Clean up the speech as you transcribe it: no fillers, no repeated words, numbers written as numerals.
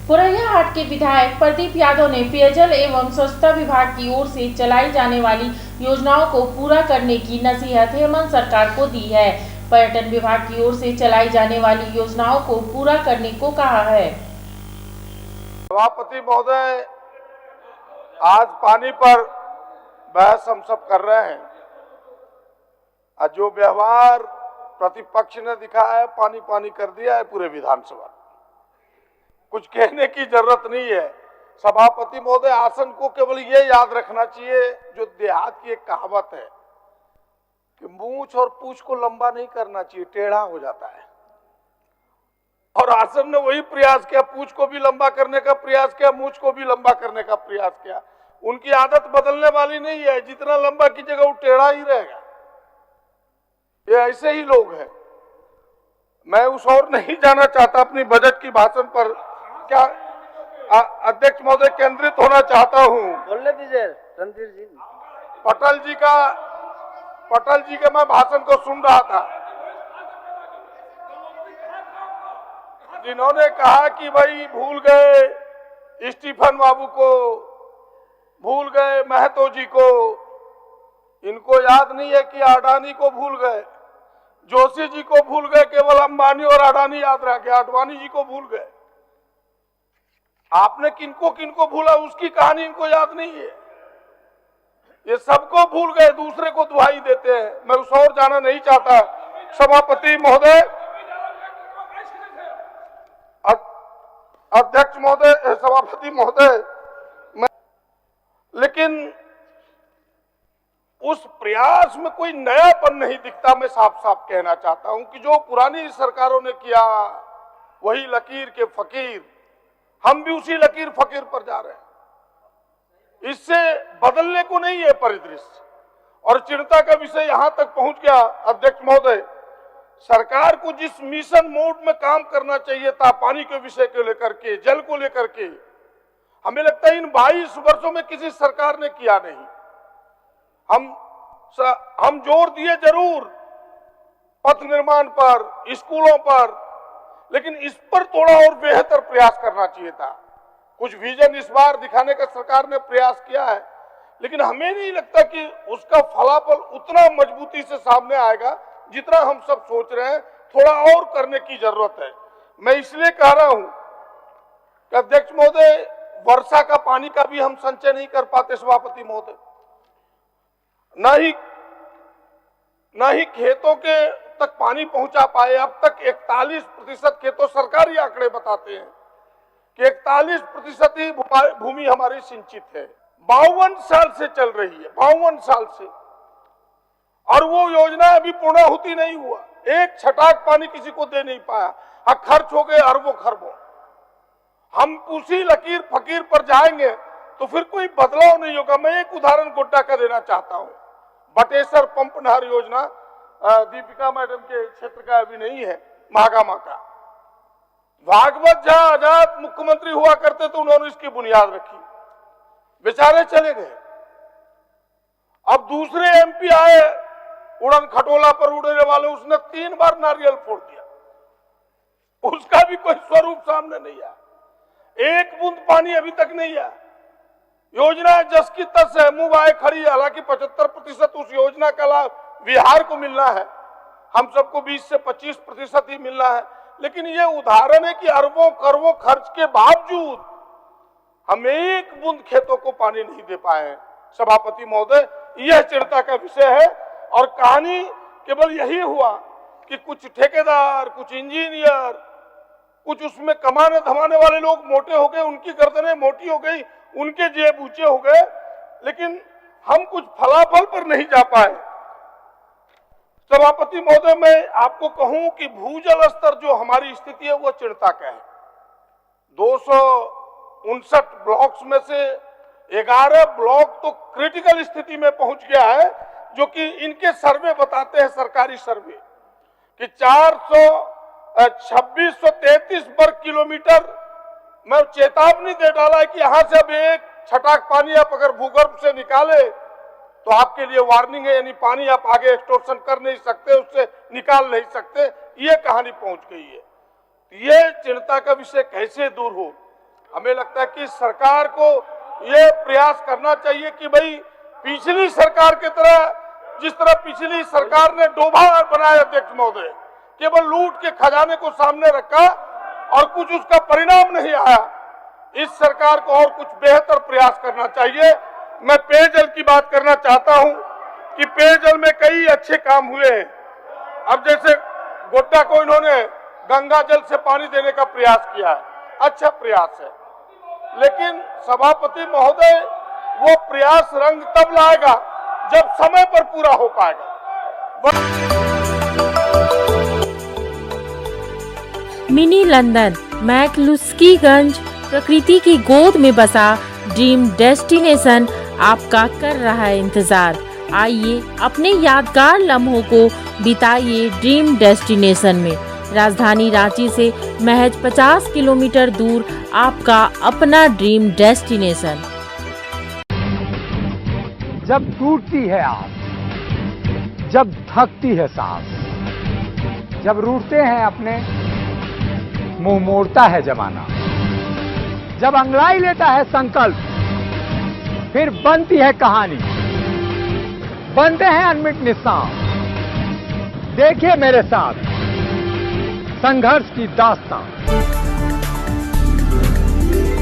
पुरैयाहाट के विधायक प्रदीप यादव ने पेयजल एवं स्वच्छता विभाग की ओर से चलाई जाने वाली योजनाओं को पूरा करने की नसीहत हेमंत सरकार को दी है। पर्यटन विभाग की ओर से चलाई जाने वाली योजनाओं को पूरा करने को कहा है। सभापति महोदय, आज पानी पर बहस हम सब कर रहे हैं। आज जो व्यवहार प्रतिपक्ष ने दिखाया है, पानी पानी कर दिया है पूरे विधानसभा। कुछ कहने की जरूरत नहीं है। सभापति महोदय, आसन को केवल ये याद रखना चाहिए, जो देहात की एक कहावत है कि मूंछ और पूंछ को लंबा नहीं करना चाहिए, टेढ़ा हो जाता है। और आसन ने वही प्रयास किया, पूंछ को भी लंबा करने का प्रयास किया, मूंछ को भी लंबा करने का प्रयास किया। उनकी आदत बदलने वाली नहीं है, जितना लंबा कीजिएगा वो टेढ़ा ही रहेगा। ये ऐसे ही लोग हैं। मैं उस और नहीं जाना चाहता अपनी बजट की भाषण पर। क्या अध्यक्ष महोदय, केंद्रित होना चाहता हूं। बोलने दीजिए रणधीर जी। पटल जी के मैं भाषण को सुन रहा था, जिन्होंने कहा कि भाई भूल गए स्टीफन बाबू को, भूल गए महतो जी को। इनको याद नहीं है कि अडानी को भूल गए, जोशी जी को भूल गए, केवल अंबानी और अडानी याद रह गया, आडवाणी जी को भूल गए। आपने किनको किनको भूला, उसकी कहानी इनको याद नहीं है। ये सबको भूल गए, दूसरे को दुहाई देते हैं। मैं उस और जाना नहीं चाहता। सभापति महोदय, अध्यक्ष महोदय, सभापति महोदय, लेकिन उस प्रयास में कोई नयापन नहीं दिखता। मैं साफ साफ कहना चाहता हूं कि जो पुरानी सरकारों ने किया वही लकीर के फकीर, हम भी उसी लकीर फकीर पर जा रहे हैं। इससे बदलने को नहीं है परिदृश्य। और चिंता का विषय यहां तक पहुंच गया, अध्यक्ष महोदय, सरकार को जिस मिशन मोड में काम करना चाहिए था, पानी के विषय को लेकर के, जल को लेकर के, हमें लगता है इन 22 वर्षों में किसी सरकार ने किया नहीं। हम जोर दिए जरूर पथ निर्माण पर, स्कूलों पर, लेकिन इस पर थोड़ा और बेहतर प्रयास करना चाहिए था। कुछ विजन इस बार दिखाने का सरकार ने प्रयास किया है, लेकिन हमें नहीं लगता कि उसका फलाफल उतना मजबूती से सामने आएगा जितना हम सब सोच रहे हैं। थोड़ा और करने की जरूरत है। मैं इसलिए कह रहा हूं कि अध्यक्ष महोदय, वर्षा का पानी का भी हम संचय नहीं कर पाते। सभापति महोदय, न ही खेतों के तक पानी पहुंचा पाए। अब तक 41% खेतों, सरकारी आंकड़े बताते हैं कि 41% ही भूमि हमारी सिंचित है। 52 साल से चल रही है, 52 साल से, और वो योजना अभी पूर्णाहुति नहीं हुआ। एक छटाक पानी किसी को दे नहीं पाया। खर्च हो गए अरबों खरबों। हम उसी लकीर फकीर पर जाएंगे तो फिर कोई बदलाव नहीं होगा। मैं एक उदाहरण गोड्डा का देना चाहता हूं। बटेसर पंप नहर योजना दीपिका मैडम के क्षेत्र का अभी नहीं है, महागामा का। भागवत जहां आजाद मुख्यमंत्री हुआ करते तो उन्होंने इसकी बुनियाद रखी, बेचारे चले गए। अब दूसरे एमपी आए, उड़न खटोला पर उड़ने वाले, उसने 3 बार नारियल फोड़ दिया, उसका भी कोई स्वरूप सामने नहीं आया। एक बूंद पानी अभी तक नहीं आया। योजना जस की तस है, मुंह बाए खड़ी है। हालांकि 75% उस योजना का लाभ बिहार को मिलना है, हम सबको 20 से 25% ही मिलना है। लेकिन ये उदाहरण है कि अरबों करोड़ों खर्च के बावजूद हम एक बूंद खेतों को पानी नहीं दे पाए। सभापति महोदय, यह चिंता का विषय है। और कहानी केवल यही हुआ कि कुछ ठेकेदार, कुछ इंजीनियर, कुछ उसमें कमाने धमाने वाले लोग मोटे हो गए, उनकी गर्दनें मोटी हो गई, उनके जेब ऊंचे हो गए, लेकिन हम कुछ फलाफल पर नहीं जा पाए। सभापति महोदय, मैं आपको कहूं कि भूजल स्तर जो हमारी स्थिति है वो चिंता का है। 259 ब्लॉक्स में से 11 ब्लॉक तो क्रिटिकल स्थिति में पहुंच गया है, जो कि इनके सर्वे बताते हैं, सरकारी सर्वे, कि 2633 वर्ग किलोमीटर में चेतावनी दे डाला है कि यहां से अब एक छटाक पानी आप अगर भूगर्भ से निकाले तो आपके लिए वार्निंग है, यानी पानी आप आगे एक्सटोर्शन कर नहीं सकते, उससे निकाल नहीं सकते। ये कहानी पहुंच गई है। ये चिंता का विषय कैसे दूर हो, हमें लगता है कि सरकार को ये प्रयास करना चाहिए कि भाई पिछली सरकार की तरह, जिस तरह पिछली सरकार ने डोभा बनाया अध्यक्ष महोदय, केवल लूट के खजाने को सामने रखा और कुछ उसका परिणाम नहीं आया। इस सरकार को और कुछ बेहतर प्रयास करना चाहिए। मैं पेयजल की बात करना चाहता हूं कि पेयजल में कई अच्छे काम हुए हैं। अब जैसे गोड्डा को इन्होंने गंगा जल से पानी देने का प्रयास किया है, अच्छा प्रयास है, लेकिन सभापति महोदय वो प्रयास रंग तब लाएगा जब समय पर पूरा हो पाएगा। मिनी लंदन मैक्लुस्कीगंज प्रकृति की गोद में बसा ड्रीम डेस्टिनेशन आपका कर रहा है इंतजार। आइए अपने यादगार लम्हों को बिताइए ड्रीम डेस्टिनेशन में। राजधानी रांची से महज 50 किलोमीटर दूर आपका अपना ड्रीम डेस्टिनेशन। जब टूटती है आस, जब थकती है सांस, जब रूठते हैं अपने, मुंह मोड़ता है जमाना, जब अंगड़ाई लेता है संकल्प, फिर बनती है कहानी, बनते हैं अनमिट निशान। देखिए मेरे साथ संघर्ष की दास्तां।